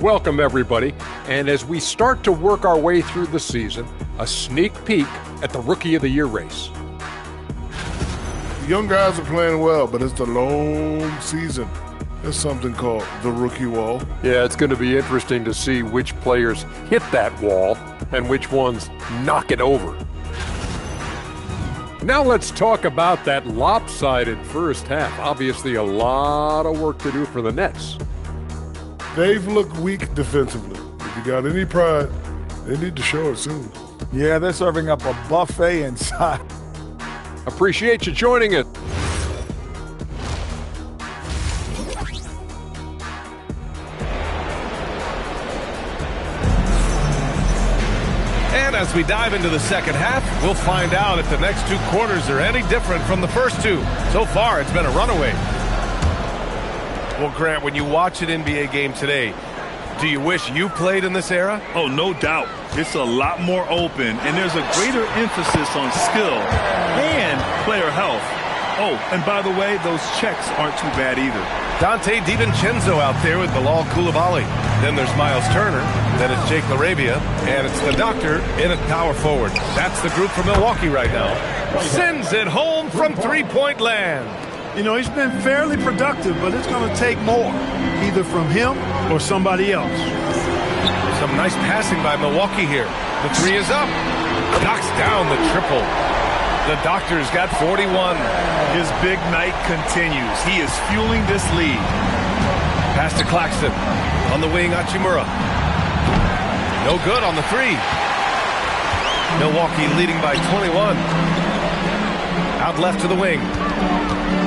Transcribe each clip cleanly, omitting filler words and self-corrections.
welcome everybody. And as we start to work our way through the season, a sneak peek at the Rookie of the Year race. The young guys are playing well, but it's the long season. There's something called the rookie wall. Yeah, it's going to be interesting to see which players hit that wall and which ones knock it over. Now let's talk about that lopsided first half. Obviously a lot of work to do for the Nets. They've looked weak defensively. If you got any pride, they need to show it soon. Yeah, they're serving up a buffet inside. Appreciate you joining us. And as we dive into the second half, we'll find out if the next two quarters are any different from the first two. So far, it's been a runaway. Well, Grant, when you watch an NBA game today, do you wish you played in this era? Oh, no doubt. It's a lot more open, and there's a greater emphasis on skill and player health. Oh, and by the way, those checks aren't too bad either. Dante DiVincenzo out there with Bilal Coulibaly. Then there's Miles Turner. Then it's Jake LaRavia. And it's the doctor in at power forward. That's the group from Milwaukee right now. Sends it home from three-point land. You know, he's been fairly productive, but it's going to take more, either from him or somebody else. Some nice passing by Milwaukee here. The three is up. Knocks down the triple. The doctor's got 41. His big night continues. He is fueling this lead. Pass to Claxton. On the wing, Hachimura. No good on the three. Milwaukee leading by 21. Out left to the wing.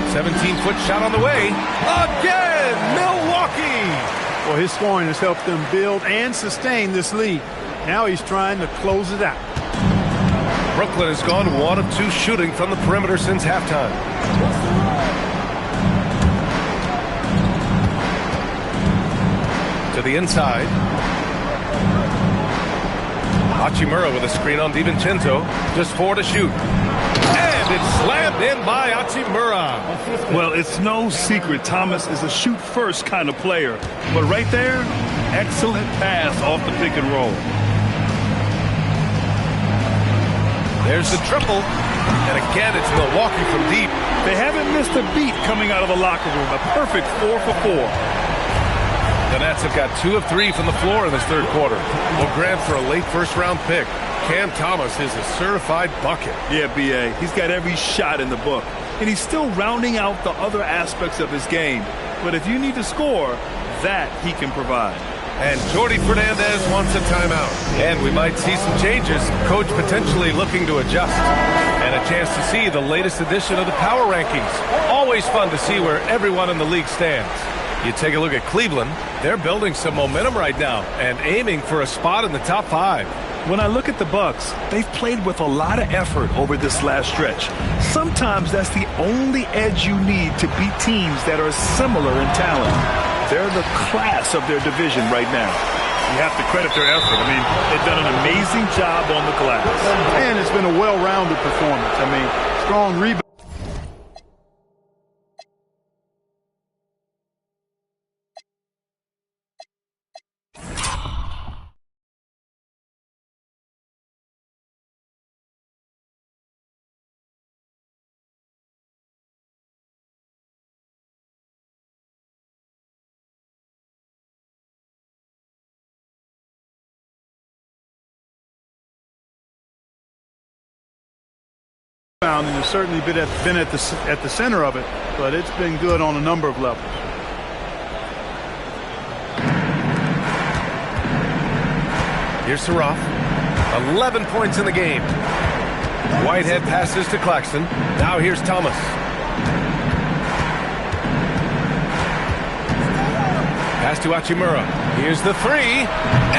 17-foot shot on the way. Again, Milwaukee! Well, his scoring has helped them build and sustain this lead. Now he's trying to close it out. Brooklyn has gone 1 of 2 shooting from the perimeter since halftime. To the inside. Hachimura with a screen on DiVincenzo. Just 4 to shoot. And it's slammed in by Hachimura. Well, it's no secret Thomas is a shoot-first kind of player. But right there, excellent pass off the pick and roll. There's the triple. And again, it's Milwaukee from deep. They haven't missed a beat coming out of the locker room. A perfect 4 for 4. The Nets have got 2 of 3 from the floor in this third quarter. Well, Grant, for a late first-round pick, Cam Thomas is a certified bucket. Yeah, B.A. He's got every shot in the book. And he's still rounding out the other aspects of his game. But if you need to score, that he can provide. And Jordi Fernandez wants a timeout. And we might see some changes. Coach potentially looking to adjust. And a chance to see the latest edition of the power rankings. Always fun to see where everyone in the league stands. You take a look at Cleveland. They're building some momentum right now and aiming for a spot in the top 5. When I look at the Bucks, they've played with a lot of effort over this last stretch. Sometimes that's the only edge you need to beat teams that are similar in talent. They're the class of their division right now. You have to credit their effort. I mean, they've done an amazing job on the glass. And it's been a well-rounded performance. I mean, strong rebound. And has certainly been at the center of it, but it's been good on a number of levels. Here's Saraf. 11 points in the game. Whitehead passes to Claxton. Now here's Thomas. Pass to Hachimura. Here's the three,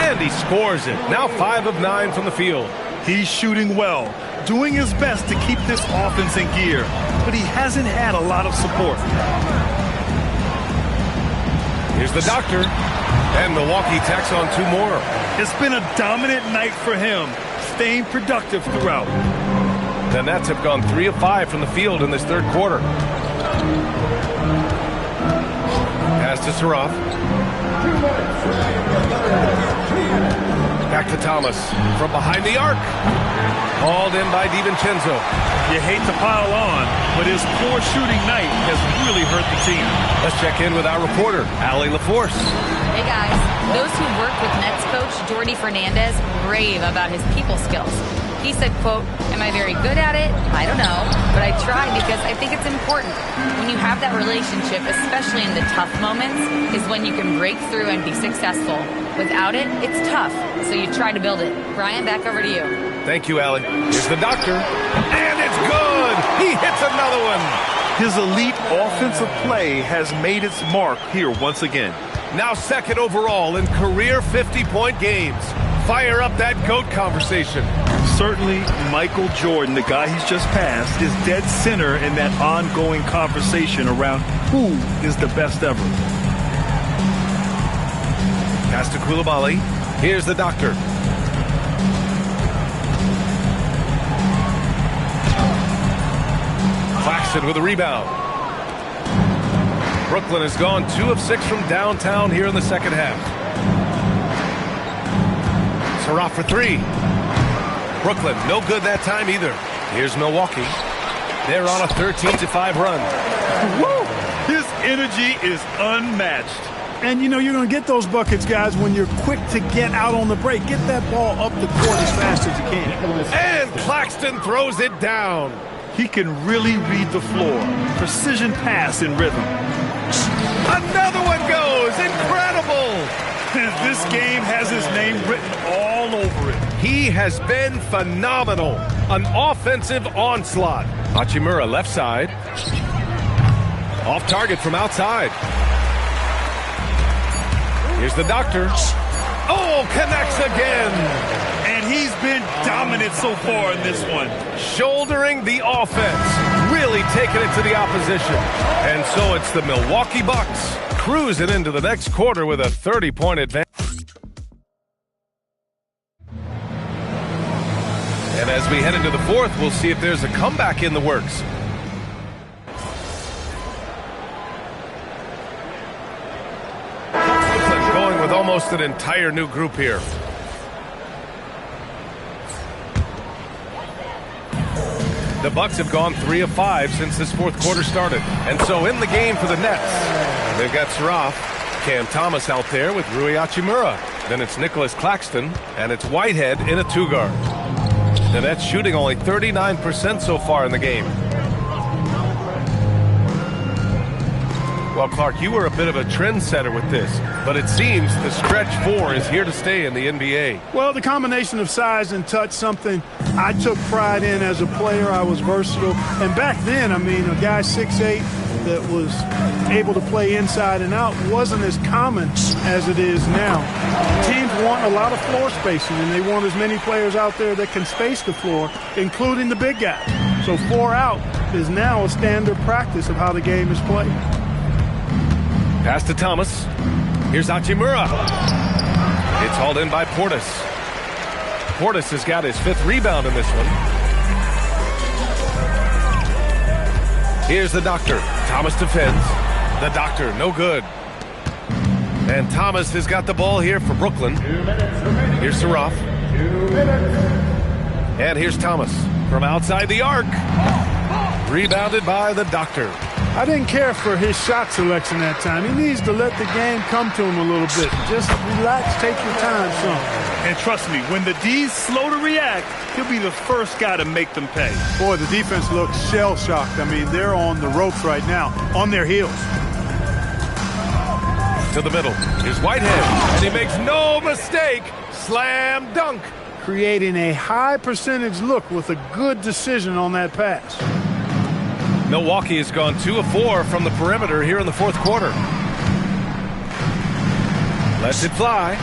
and he scores it. Now 5 of 9 from the field. He's shooting well, doing his best to keep this offense in gear, but he hasn't had a lot of support. Here's the doctor, and Milwaukee tacks on 2 more. It's been a dominant night for him, staying productive throughout. The Nets have gone 3 of 5 from the field in this third quarter. Pass to Saraf. Back to Thomas from behind the arc. Hauled in by DiVincenzo. You hate to pile on, but his poor shooting night has really hurt the team. Let's check in with our reporter, Allie LaForce. Hey guys, those who worked with Nets coach Jordi Fernandez rave about his people skills. He said, quote, "Am I very good at it? I don't know, but I try because I think it's important. When you have that relationship, especially in the tough moments, is when you can break through and be successful. Without it, it's tough, so you try to build it." Brian, back over to you. Thank you, Allie. Here's the doctor. And it's good! He hits another one! His elite offensive play has made its mark here once again. Now second overall in career 50-point games. Fire up that GOAT conversation. Certainly, Michael Jordan, the guy he's just passed, is dead center in that ongoing conversation around who is the best ever. Pass to Coulibaly. Here's the doctor. Claxton with a rebound. Brooklyn has gone 2 of 6 from downtown here in the second half. Surratt for 3. Brooklyn, no good that time either. Here's Milwaukee. They're on a 13-5 run. Woo! His energy is unmatched. And, you know, you're going to get those buckets, guys, when you're quick to get out on the break. Get that ball up the court as fast as you can. And Claxton throws it down. He can really read the floor. Precision pass in rhythm. Another one goes. Incredible. This game has his name written all over it. He has been phenomenal. An offensive onslaught. Hachimura left side. Off target from outside. Here's the doctor. Oh, connects again. And he's been dominant so far in this one. Shouldering the offense. Really taking it to the opposition. And so it's the Milwaukee Bucks cruising into the next quarter with a 30-point advantage. And as we head into the fourth, we'll see if there's a comeback in the works. Going with almost an entire new group here. The Bucks have gone 3 of 5 since this fourth quarter started. And so in the game for the Nets, they've got Surratt, Cam Thomas out there with Rui Hachimura. Then it's Nicholas Claxton, and it's Whitehead in a 2-guard. The Nets shooting only 39% so far in the game. Well, Clark, you were a bit of a trendsetter with this, but it seems the stretch 4 is here to stay in the NBA. Well, the combination of size and touch, something I took pride in as a player. I was versatile. And back then, I mean, a guy 6'8" that was able to play inside and out wasn't as common as it is now. Teams want a lot of floor spacing, and they want as many players out there that can space the floor, including the big guy. So 4 out is now a standard practice of how the game is played. Pass to Thomas. Here's Hachimura. It's hauled in by Portis. Portis has got his 5th rebound in this one. Here's the doctor. Thomas defends. The doctor, no good. And Thomas has got the ball here for Brooklyn. Here's Surratt. And here's Thomas from outside the arc. Rebounded by the doctor. I didn't care for his shot selection that time. He needs to let the game come to him a little bit. Just relax, take your time some. And trust me, when the D's slow to react, he'll be the first guy to make them pay. Boy, the defense looks shell-shocked. I mean, they're on the ropes right now, on their heels. To the middle. Here's Whitehead, and he makes no mistake. Slam dunk. Creating a high percentage look with a good decision on that pass. Milwaukee has gone 2 of 4 from the perimeter here in the fourth quarter. Lets it fly.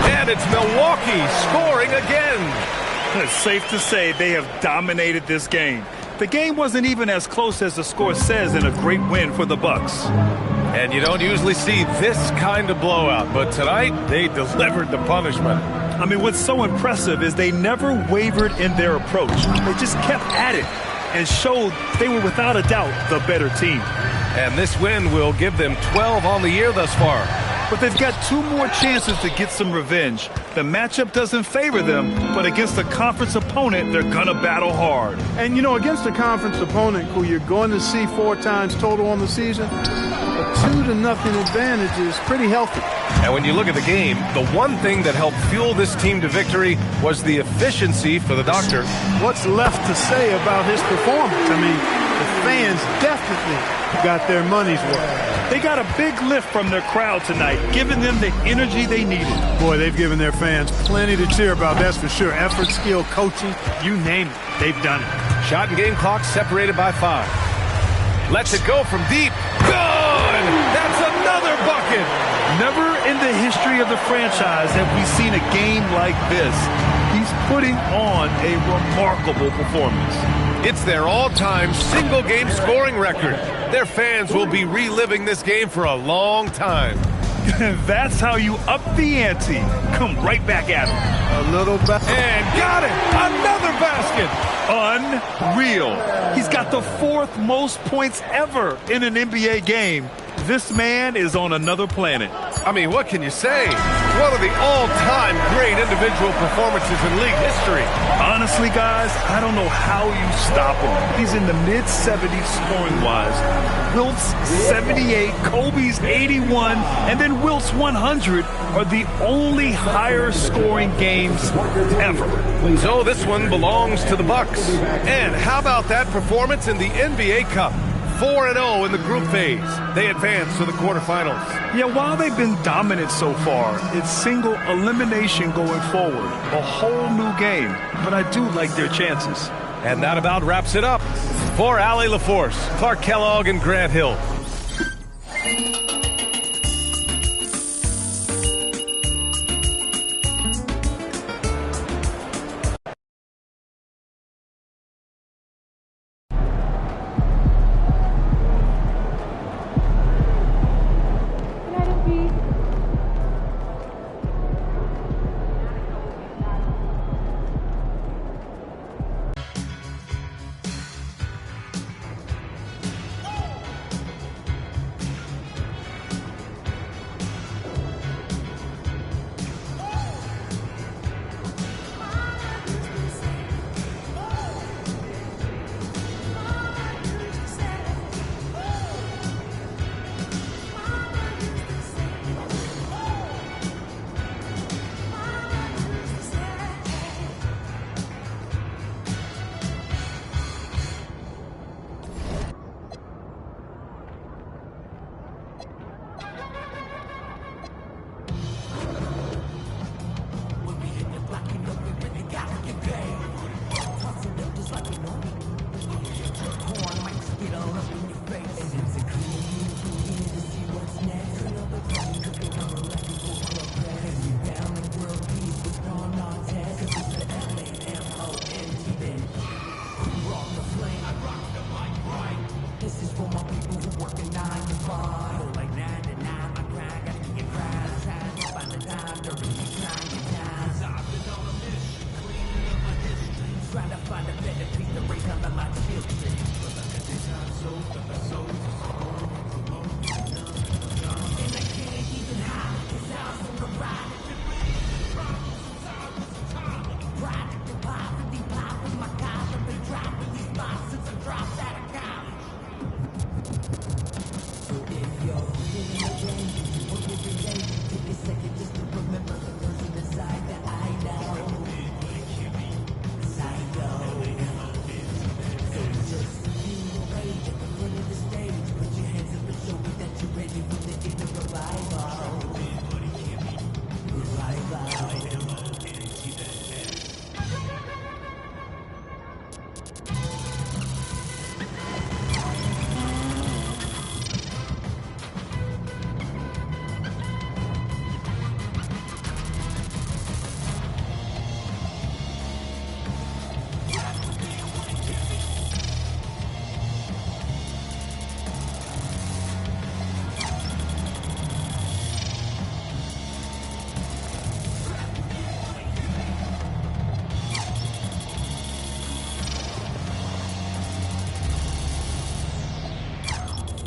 And it's Milwaukee scoring again. It's safe to say they have dominated this game. The game wasn't even as close as the score says in a great win for the Bucks. And you don't usually see this kind of blowout, but tonight they delivered the punishment. I mean, what's so impressive is they never wavered in their approach. They just kept at it and showed they were without a doubt the better team. And this win will give them 12 on the year thus far. but they've got 2 more chances to get some revenge. The matchup doesn't favor them, but against a conference opponent, they're going to battle hard. And, you know, against a conference opponent who you're going to see 4 times total on the season, a 2-0 advantage is pretty healthy. And when you look at the game, the one thing that helped fuel this team to victory was the efficiency for the doctor. What's left to say about his performance? I mean, the fans definitely got their money's worth. They got a big lift from their crowd tonight, giving them the energy they needed. Boy, they've given their fans plenty to cheer about, that's for sure. Effort, skill, coaching, you name it, they've done it. Shot and game clock separated by 5. Lets it go from deep. Good! That's another bucket! Never in the history of the franchise have we seen a game like this. He's putting on a remarkable performance. It's their all-time single-game scoring record. Their fans will be reliving this game for a long time. That's how you up the ante. Come right back at him. A little back. And got it! Another basket! Unreal. He's got the 4th most points ever in an NBA game. This man is on another planet. I mean, what can you say? One of the all-time great individual performances in league history. Honestly, guys, I don't know how you stop him. He's in the mid-70s scoring-wise. Wilt's 78, Kobe's 81, and then Wilt's 100 are the only higher-scoring games ever. So this one belongs to the Bucks. And how about that performance in the NBA Cup? 4-0 in the group phase. They advance to the quarterfinals. Yeah, while they've been dominant so far, it's single elimination going forward. A whole new game. But I do like their chances. And that about wraps it up. For Allie LaForce, Clark Kellogg, and Grant Hill.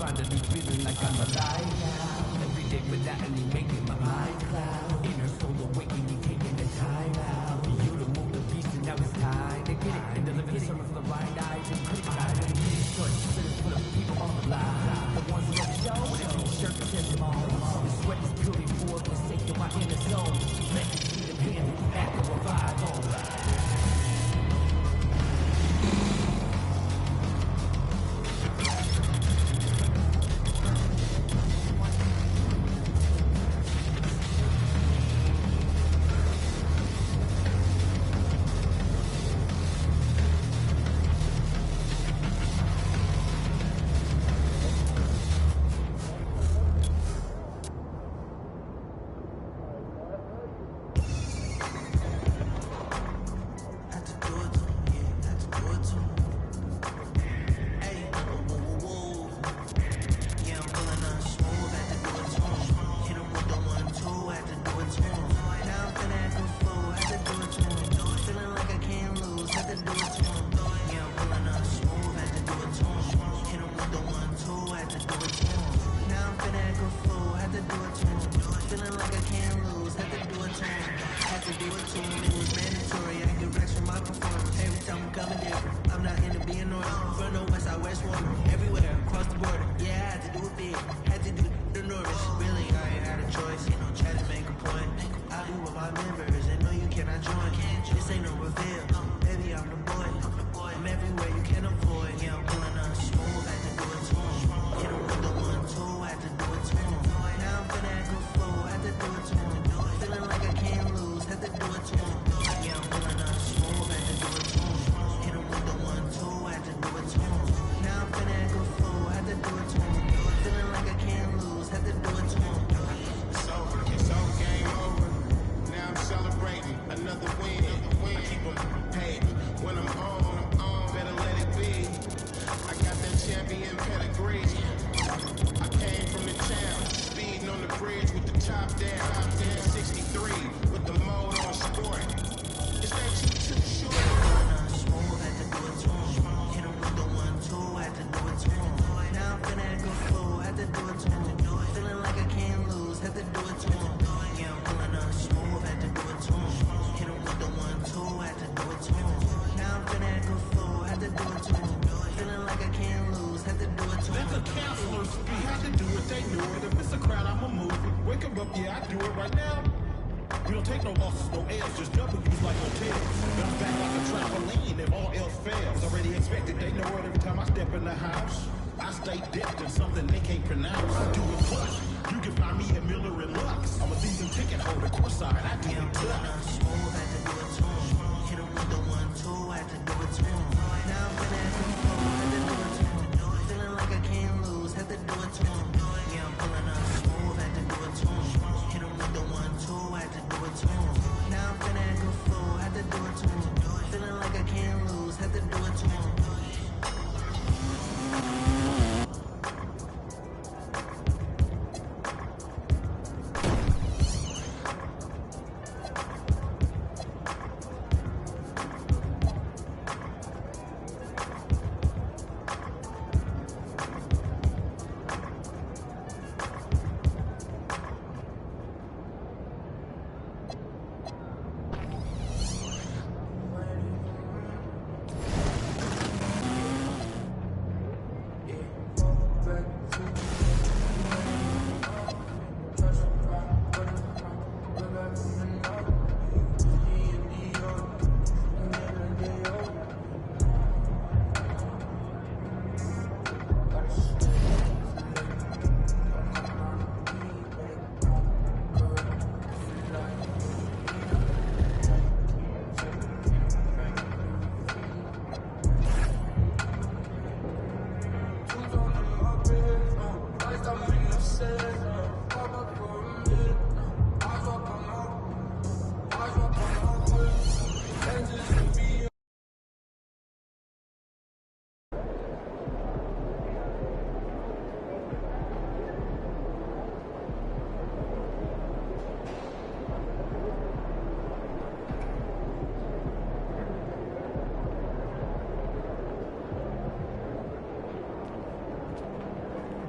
Find a new feeling like I'm alive now. Every day without any making my mind cloud. Inner soul awakening, taking the time out. For you to move the beast, and now it's time to get it. And deliver the sermon from the blind eyes and criticize and get it. Choices for the people on the line. The ones who don't show, with a t-shirt that says them all. The sweat is purely for the sake of my inner soul. Let me see them hands in the back of revival.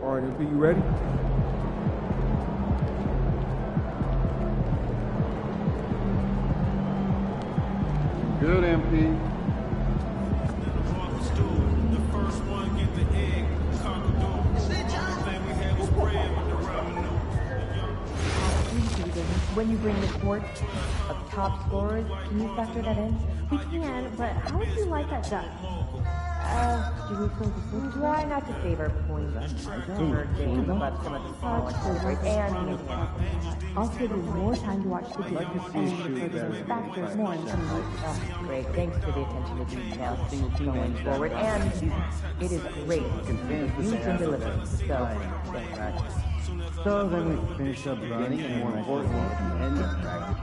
All right, MP, you ready? Good, MP. When you bring the sport of top scorers, can you factor that in? We can, but how would you like that done? We try not to favor points or games above some of the smaller scores and making it. I'll give you more time to watch the game and look for those factors more in some ways. Great, thanks for the attention to detail going forward, and it is great because you can deliver. So, thanks, Raj. So then we finish up running, and more importantly, end of practice.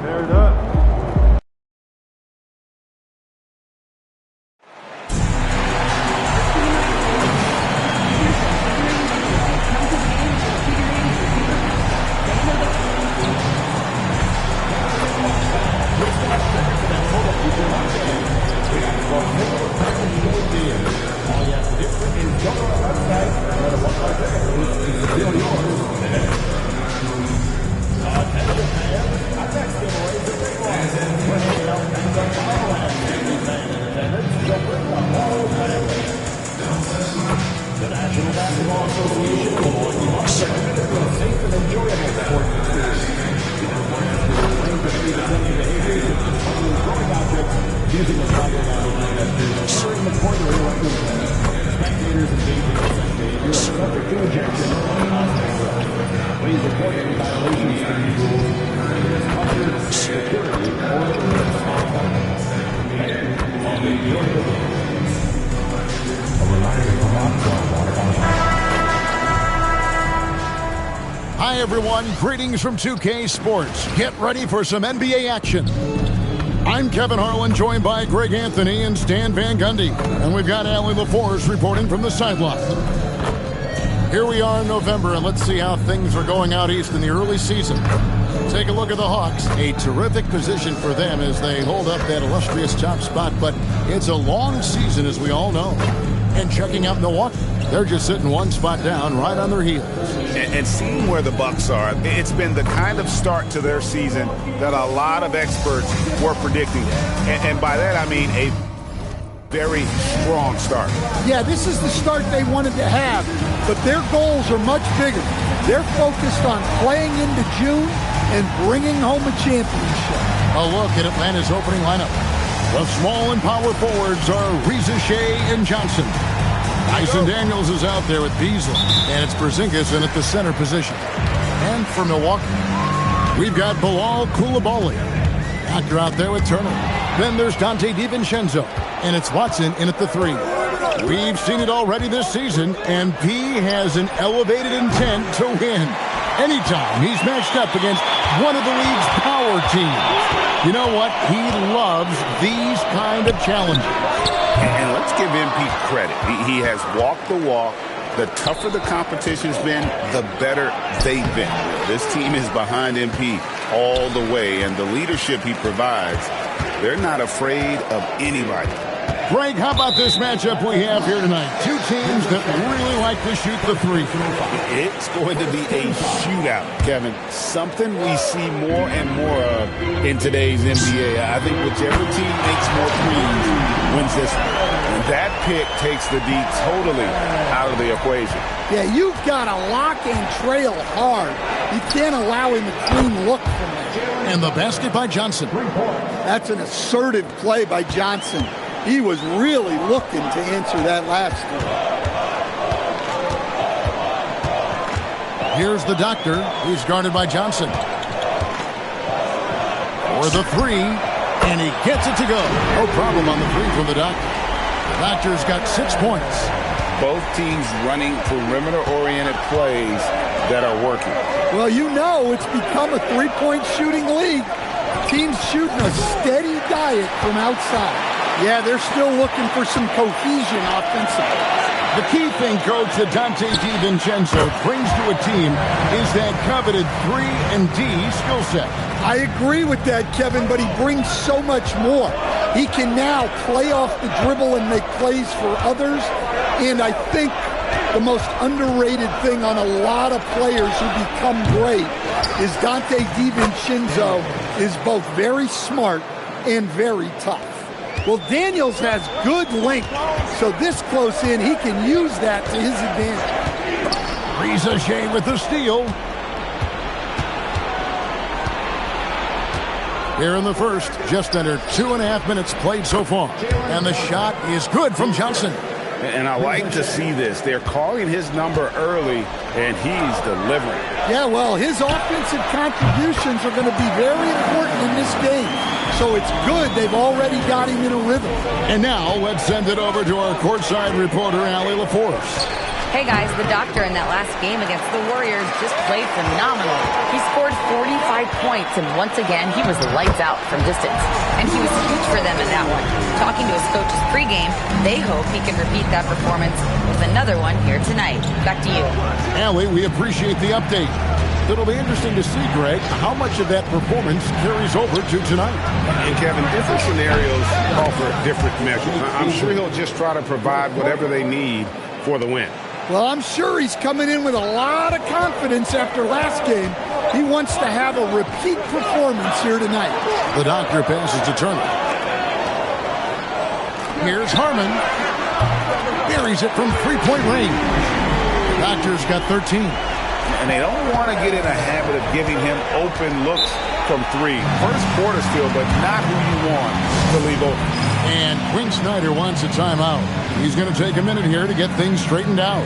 Tear it up. Hi, everyone. Greetings from 2K Sports. Get ready for some NBA action. I'm Kevin Harlan, joined by Greg Anthony and Stan Van Gundy. And we've got Allie LaForce reporting from the sideline. Here we are in November, and let's see how things are going out east in the early season. Take a look at the Hawks. A terrific position for them as they hold up that illustrious top spot, but it's a long season, as we all know. And checking out Milwaukee, they're just sitting one spot down, right on their heels. And seeing where the Bucks are, it's been the kind of start to their season that a lot of experts were predicting. And by that, I mean a very strong start. Yeah, this is the start they wanted to have, but their goals are much bigger. They're focused on playing into June and bringing home a championship. A look at Atlanta's opening lineup. The small and power forwards are Reza Shea and Johnson. Dyson Daniels is out there with Beasley, and it's Porzingis in at the center position. And for Milwaukee, we've got Bilal Coulibaly. Actor out there with Turner. Then there's Dante DiVincenzo, and it's Watson in at the 3. We've seen it already this season, and P has an elevated intent to win. Anytime he's matched up against one of the league's power teams. You know what? He loves these kind of challenges. And let's let's give MP credit. He has walked the walk. The tougher the competition's been, the better they've been. This team is behind MP all the way, and the leadership he provides, they're not afraid of anybody. Greg, how about this matchup we have here tonight? Two teams that really like to shoot the three. It's going to be a shootout, Kevin. Something we see more and more of in today's NBA. I think whichever team makes more threes wins this one. And that pick takes the D totally out of the equation. Yeah, you've got to lock and trail hard. You can't allow him a clean look from that. And the basket by Johnson. That's an assertive play by Johnson. He was really looking to answer that last one. Here's the doctor. He's guarded by Johnson. For the three, and he gets it to go. No problem on the three from the doctor. The doctor's got 6 points. Both teams running perimeter-oriented plays that are working. Well, you know it's become a three-point shooting league. Teams shooting a steady diet from outside. Yeah, they're still looking for some cohesion offensively. The key thing, Coach, that Dante DiVincenzo brings to a team is that coveted 3-and-D skill set. I agree with that, Kevin, but he brings so much more. He can now play off the dribble and make plays for others. And I think the most underrated thing on a lot of players who become great is Dante DiVincenzo is both very smart and very tough. Well, Daniels has good length, so this close in, he can use that to his advantage. Riza with the steal. Here in the first, just under 2.5 minutes played so far. And the shot is good from Johnson. And I like to see this. They're calling his number early, and he's delivering. Yeah, well, his offensive contributions are going to be very important in this game. So it's good they've already got him in a rhythm. And now let's send it over to our courtside reporter, Allie LaForce. Hey guys, the doctor in that last game against the Warriors just played phenomenal. He scored 45 points, and once again, he was lights out from distance. And he was huge for them in that one. Talking to his coaches pregame, they hope he can repeat that performance with another one here tonight. Back to you. Allie, we appreciate the update. It'll be interesting to see, Greg, how much of that performance carries over to tonight. And Kevin, different scenarios call for different measures. I'm sure he'll just try to provide whatever they need for the win. Well, I'm sure he's coming in with a lot of confidence after last game. He wants to have a repeat performance here tonight. The doctor passes to Turner. Here's Harmon. Buries it from three-point range. The doctor's got 13. And they don't want to get in a habit of giving him open looks from three. First quarter still, but not who you want to leave open. And Quinn Snyder wants a timeout. He's going to take a minute here to get things straightened out.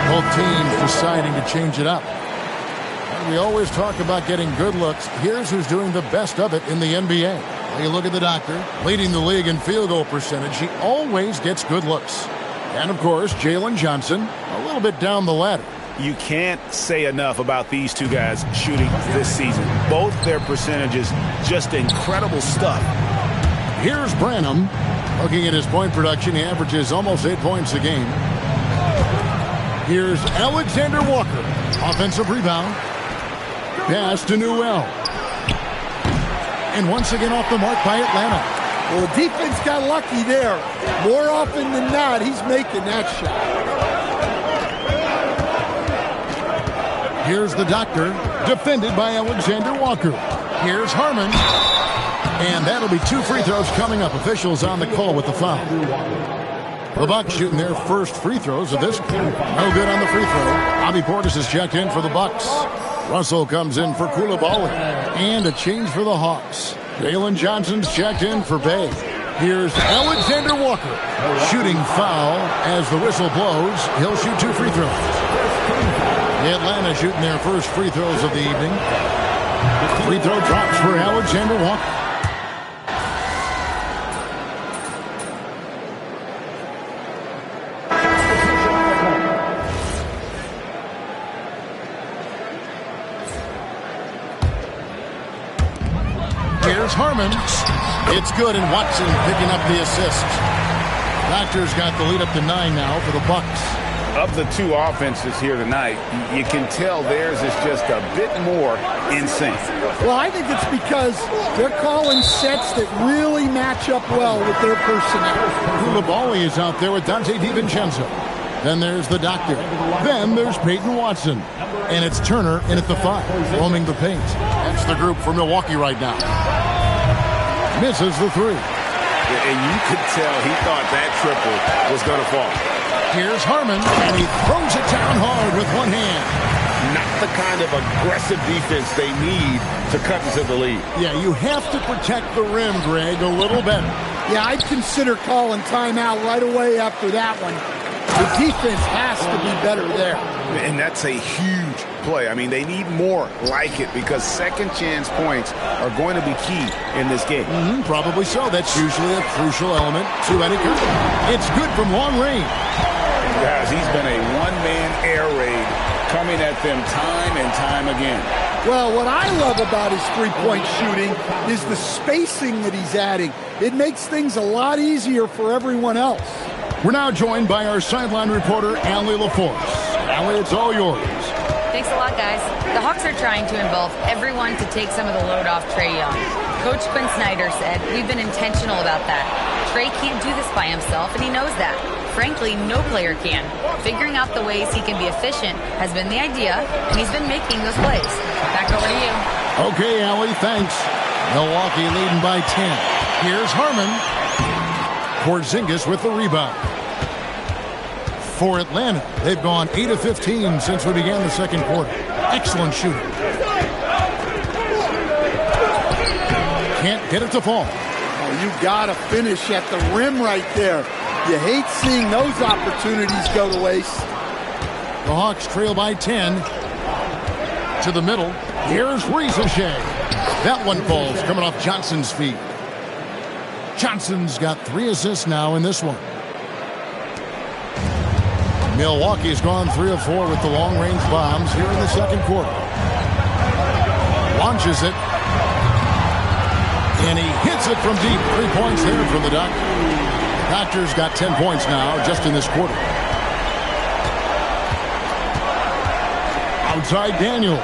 Both teams deciding to change it up. And we always talk about getting good looks. Here's who's doing the best of it in the NBA. You look at the doctor, leading the league in field goal percentage. He always gets good looks. And, of course, Jalen Johnson, a little bit down the ladder. You can't say enough about these two guys shooting this season. Both their percentages, just incredible stuff. Here's Branham. Looking at his point production, he averages almost 8 points a game. Here's Alexander Walker. Offensive rebound. Pass to Newell. And once again off the mark by Atlanta. Well, the defense got lucky there. More often than not, he's making that shot. Here's the doctor, defended by Alexander Walker. Here's Harmon. And that'll be 2 free throws coming up. Officials on the call with the foul. The Bucks shooting their first free throws of this game. No good on the free throw. Bobby Portis is checked in for the Bucks. Russell comes in for Coulibaly. And a change for the Hawks. Jalen Johnson's checked in for Bay. Here's Alexander Walker. Shooting foul as the whistle blows. He'll shoot 2 free throws. Atlanta shooting their first free throws of the evening. Free throw drops for Alexander Walker. Here's Harmon. It's good, and Watson picking up the assist. Doctors got the lead up to 9 now for the Bucks. Of the two offenses here tonight, you can tell theirs is just a bit more in sync. Well, I think it's because they're calling sets that really match up well with their personnel. Koulibaly is out there with Dante DiVincenzo. Then there's the Doctor. Then there's Peyton Watson. And it's Turner in at the 5, roaming the paint. That's the group for Milwaukee right now. Misses the 3. And you could tell he thought that triple was going to fall. Here's Harmon, and he throws it down hard with one hand. Not the kind of aggressive defense they need to cut into the lead. Yeah, you have to protect the rim, Greg, a little better. Yeah, I'd consider calling timeout right away after that one. The defense has to be better there. And that's a huge play. I mean, they need more like it because second chance points are going to be key in this game. Probably so. That's usually a crucial element to any game. It's good from long range. Guys, he's been a one-man air raid coming at them time and time again. Well, what I love about his three-point shooting is the spacing that he's adding. It makes things a lot easier for everyone else. We're now joined by our sideline reporter, Allie LaForce. Allie, it's all yours. Thanks a lot, guys. The Hawks are trying to involve everyone to take some of the load off Trae Young. Coach Quinn Snyder said, we've been intentional about that. Trae can't do this by himself, and he knows that. Frankly, no player can. Figuring out the ways he can be efficient has been the idea, and he's been making those plays. Back over to you. Okay, Allie, thanks. Milwaukee leading by 10. Here's Harmon. Porzingis with the rebound. For Atlanta, they've gone 8 of 15 since we began the second quarter. Excellent shooting. Can't get it to fall. Oh, you got to finish at the rim right there. You hate seeing those opportunities go to waste. The Hawks trail by 10. To the middle. Here's Ricochet. That one falls, coming off Johnson's feet. Johnson's got 3 assists now in this one. Milwaukee's gone 3 of 4 with the long-range bombs here in the second quarter. Launches it. And he hits it from deep. 3 points there from the Doctor. Doctor's got 10 points now just in this quarter. Outside Daniel.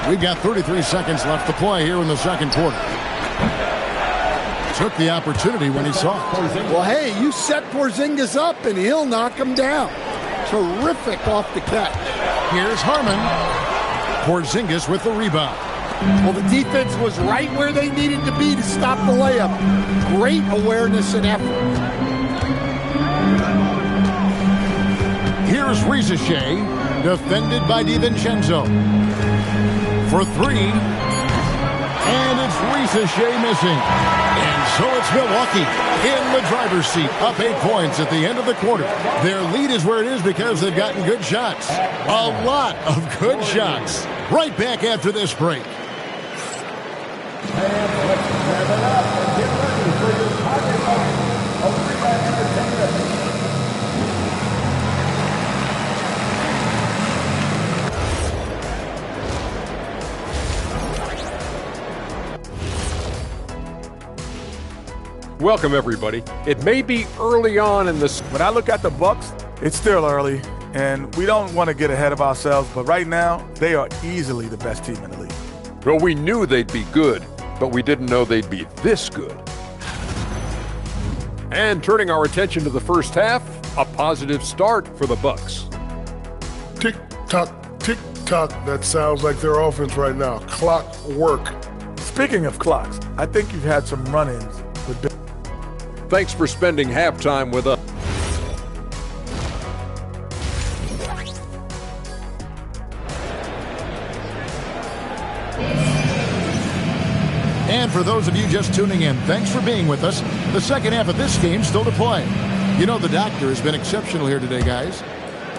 We've got 33 seconds left to play here in the second quarter. Took the opportunity when he saw it. Well, hey, you set Porzingis up and he'll knock him down. Terrific off the catch. Here's Harmon. Porzingis with the rebound. Well, the defense was right where they needed to be to stop the layup. Great awareness and effort. Here's Ricochet, defended by DiVincenzo. For 3. And it's Ricochet missing. And so it's Milwaukee in the driver's seat, up 8 points at the end of the quarter. Their lead is where it is because they've gotten good shots. A lot of good shots. Right back after this break. And let's wrap it up and get ready for your target of Rebound Entertainment. Welcome, everybody. It may be early on in this. When I look at the Bucks, it's still early, and we don't want to get ahead of ourselves, but right now, they are easily the best team in the league. Well, we knew they'd be good, but we didn't know they'd be this good. And turning our attention to the first half, a positive start for the Bucks. Tick-tock, tick-tock. That sounds like their offense right now. Clock work. Speaking of clocks, I think you've had some run-ins with Bill. Thanks for spending halftime with us. And for those of you just tuning in, thanks for being with us. The second half of this game still to play. You know the Doctor has been exceptional here today, guys.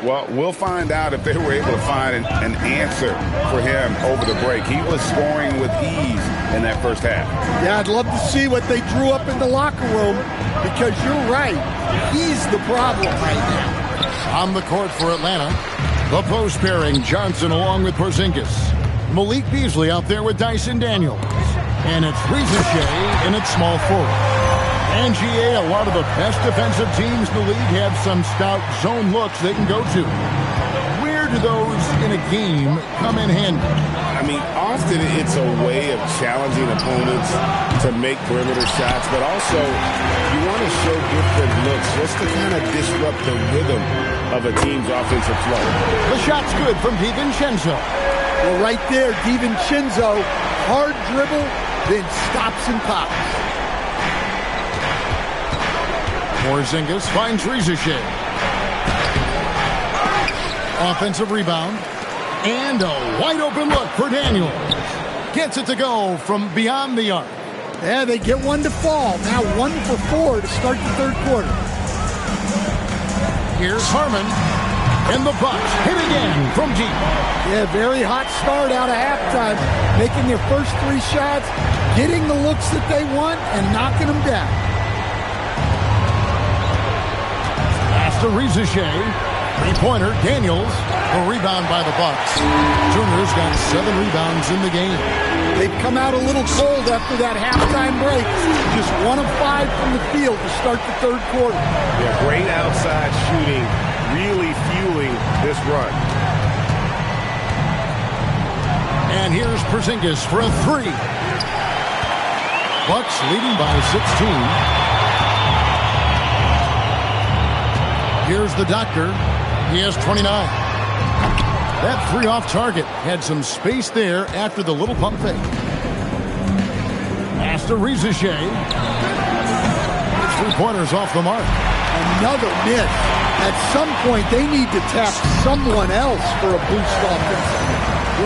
Well, we'll find out if they were able to find an answer for him over the break. He was scoring with ease in that first half. Yeah, I'd love to see what they drew up in the locker room because you're right. He's the problem right now. On the court for Atlanta, the post pairing, Johnson along with Porzingis. Malik Beasley out there with Dyson Daniels. And it's Riza in its small forward. And GA, a lot of the best defensive teams in the league have some stout zone looks they can go to. Where do those in a game come in handy? I mean, often it's a way of challenging opponents to make perimeter shots, but also you want to show different looks just to kind of disrupt the rhythm of a team's offensive flow. The shot's good from DiVincenzo. Well, right there, DiVincenzo, hard dribble, then stops and pops. Porzingis finds Riza. Offensive rebound. And a wide-open look for Daniels. Gets it to go from beyond the arc. Yeah, they get one to fall. Now 1 for 4 to start the third quarter. Here's Harmon. And the Bucks hit again from deep. Yeah, very hot start out of halftime. Making their first 3 shots, getting the looks that they want, and knocking them down. Pass to Riza. Three-pointer, Daniels. A rebound by the Bucks. Junior's got 7 rebounds in the game. They've come out a little cold after that halftime break. Just 1 of 5 from the field to start the third quarter. Yeah, great outside shooting, really fueling this run. And here's Porzingis for a 3. Bucks leading by 16. Here's the Doctor. He has 29. That 3 off target had some space there after the little pump fake. Pass to Riza. 3-pointers off the mark. Another miss. At some point, they need to tap someone else for a boost offense.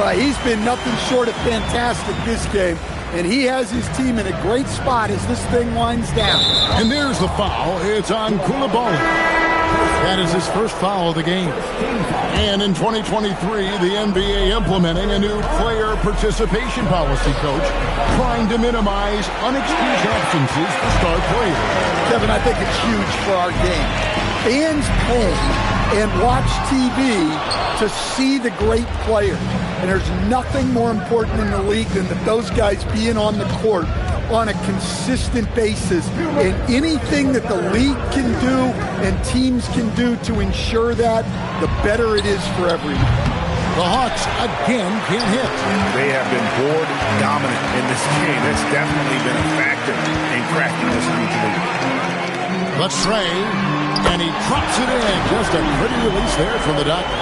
Well, he's been nothing short of fantastic this game, and he has his team in a great spot as this thing winds down. And there's the foul. It's on Koulibaly. That is his first foul of the game. And in 2023, the NBA implementing a new player participation policy, Coach, trying to minimize unexcused absences for star players. Kevin, I think it's huge for our game. Fans pay and watch TV to see the great players. And there's nothing more important in the league than that those guys being on the court on a consistent basis, and anything that the league can do and teams can do to ensure that, the better it is for everyone. The Hawks again can't hit. They have been board dominant in this game. That's definitely been a factor in cracking this lead. Let's try, and he drops it in. Just a pretty release there from the Doctor.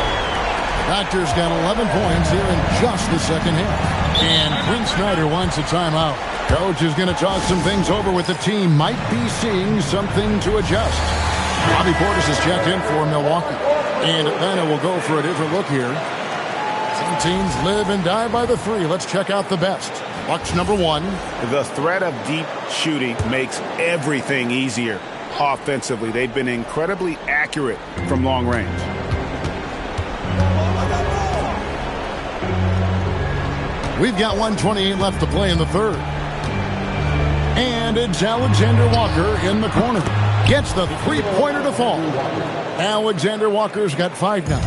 Doctor's got 11 points here in just the second half. And Quinn Snyder wants a timeout. Coach is going to talk some things over with the team. Might be seeing something to adjust. Bobby Portis has checked in for Milwaukee. And Atlanta will go for a different look here. Some teams live and die by the 3. Let's check out the best. Bucks number 1. The threat of deep shooting makes everything easier offensively. They've been incredibly accurate from long range. We've got 1:28 left to play in the third. And it's Alexander Walker in the corner. Gets the 3-pointer to fall. Alexander Walker's got 5 now.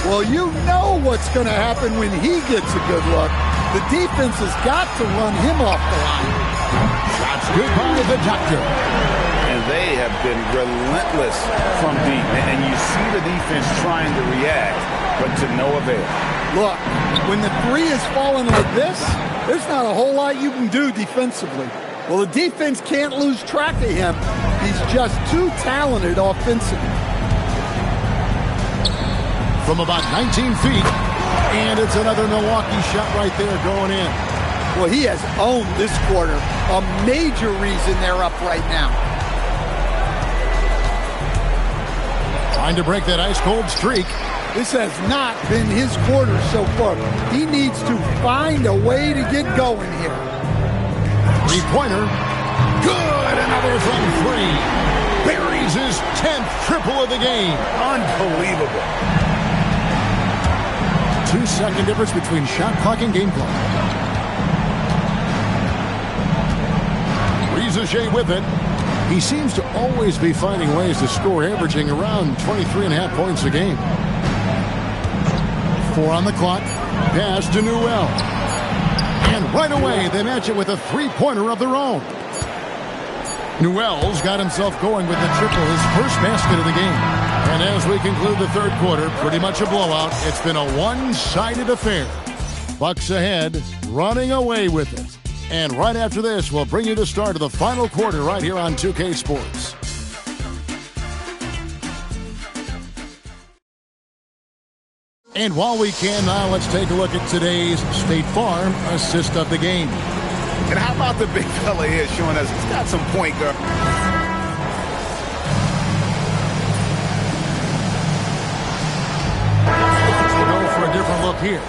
Well, you know what's going to happen when he gets a good look. The defense has got to run him off the line. Shots good by the Doctor. And they have been relentless from deep. And you see the defense trying to react, but to no avail. Look, when the 3 is falling like this, there's not a whole lot you can do defensively. Well, the defense can't lose track of him. He's just too talented offensively. From about 19 feet, and it's another Milwaukee shot right there going in. Well, he has owned this quarter. A major reason they're up right now. Trying to break that ice-cold streak. This has not been his quarter so far. He needs to find a way to get going here. 3-pointer. Good! Another from 3. Buries his 10th triple of the game. Unbelievable. 2-second difference between shot clock and game clock. Riza with it. He seems to always be finding ways to score, averaging around 23.5 points a game. 4 on the clock. Pass to Newell. And right away, they match it with a three-pointer of their own. Newell's got himself going with the triple, his first basket of the game. And as we conclude the third quarter, pretty much a blowout. It's been a one-sided affair. Bucks ahead, running away with it. And right after this, we'll bring you the start of the final quarter right here on 2K Sports. And while we can now, let's take a look at today's State Farm assist of the game. And how about the big fella here showing us he's got some point guard. We'll go for a different look here.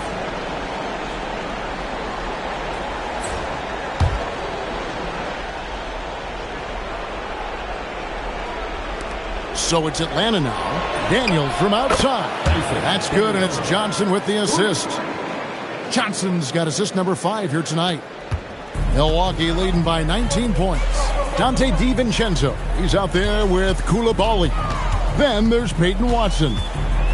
So it's Atlanta now. Daniels from outside. That's good, and it's Johnson with the assist. Johnson's got assist number 5 here tonight. Milwaukee leading by 19 points. Dante DiVincenzo, he's out there with Coulibaly. Then there's Peyton Watson.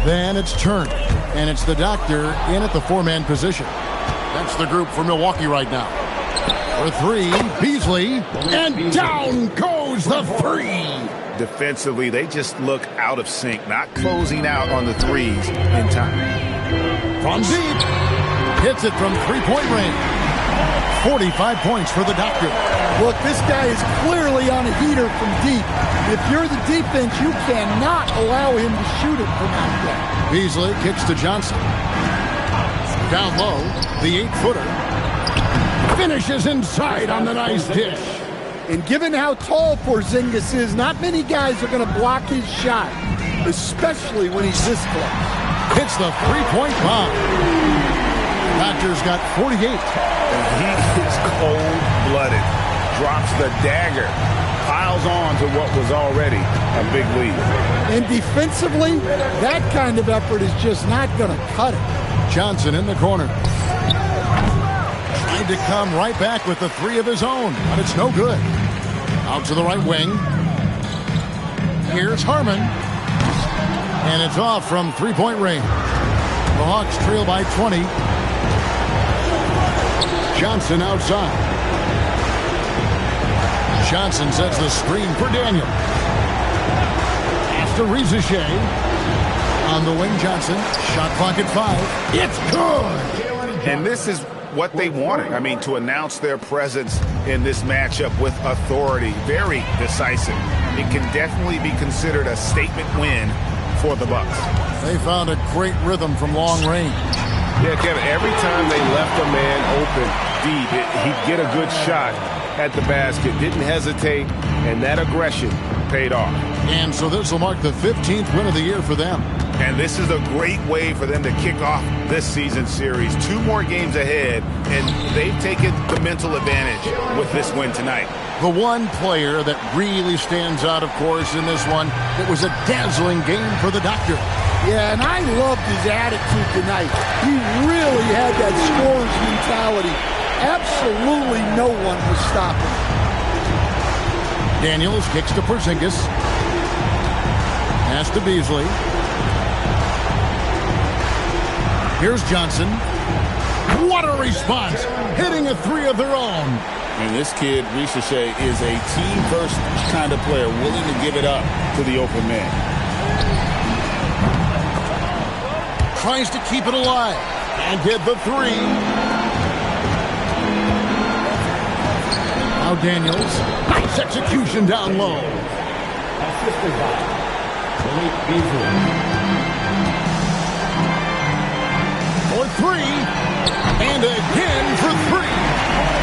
Then it's Turner, and it's the doctor in at the 4-man position. That's the group for Milwaukee right now. For 3, Beasley, and down goes the 3. Defensively, they just look out of sync, not closing out on the threes in time. From deep, hits it from three-point range. 45 points for the doctor. Look, this guy is clearly on a heater from deep. If you're the defense, you cannot allow him to shoot it from out there. Beasley kicks to Johnson. Down low, the 8-footer. Finishes inside on the nice dish. And given how tall Porzingis is, not many guys are going to block his shot, especially when he's this close. Hits the three-point bomb. Doctor's got 48. And he is cold-blooded. Drops the dagger. Piles on to what was already a big lead. And defensively, that kind of effort is just not going to cut it. Johnson in the corner. Tried to come right back with the 3 of his own, but it's no good. Out to the right wing. Here's Harmon. And it's off from three-point range. The Hawks trail by 20. Johnson outside. Johnson sets the screen for Daniel. After Rizichet. On the wing, Johnson. Shot clock at 5. It's good! And this is what they wanted. I mean, to announce their presence in this matchup with authority. Very decisive. It can definitely be considered a statement win for the Bucks. They found a great rhythm from long range. Yeah, Kevin, every time they left a man open deep, he'd get a good shot at the basket. Didn't hesitate, and that aggression paid off. And so this will mark the 15th win of the year for them. And this is a great way for them to kick off this season series. 2 more games ahead, and they've taken the mental advantage with this win tonight. The one player that really stands out, of course, in this one, it was a dazzling game for the doctor. Yeah, and I loved his attitude tonight. He really had that scorer's mentality. Absolutely no one was stopping. Daniels kicks to Porzingis. Pass to Beasley. Here's Johnson. What a response! Hitting a 3 of their own. And this kid, Rizichet, is a team-first kind of player, willing to give it up to the open man. Tries to keep it alive and get the 3. Now Daniels. Nice execution down low. Assisted by Beasley. For 3. And again for 3.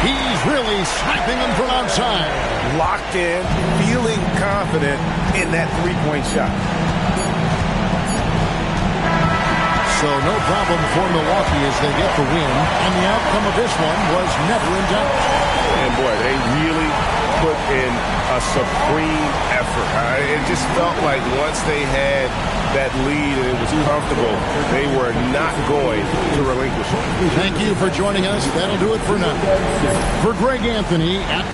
He's really slapping them from outside. Locked in, feeling confident in that 3-point shot. So no problem for Milwaukee as they get the win. And the outcome of this one was never in doubt. And boy, they really put in a supreme effort. It just felt like once they had that lead and it was comfortable, they were not going to relinquish it. Thank you for joining us. That'll do it for now. For Greg Anthony at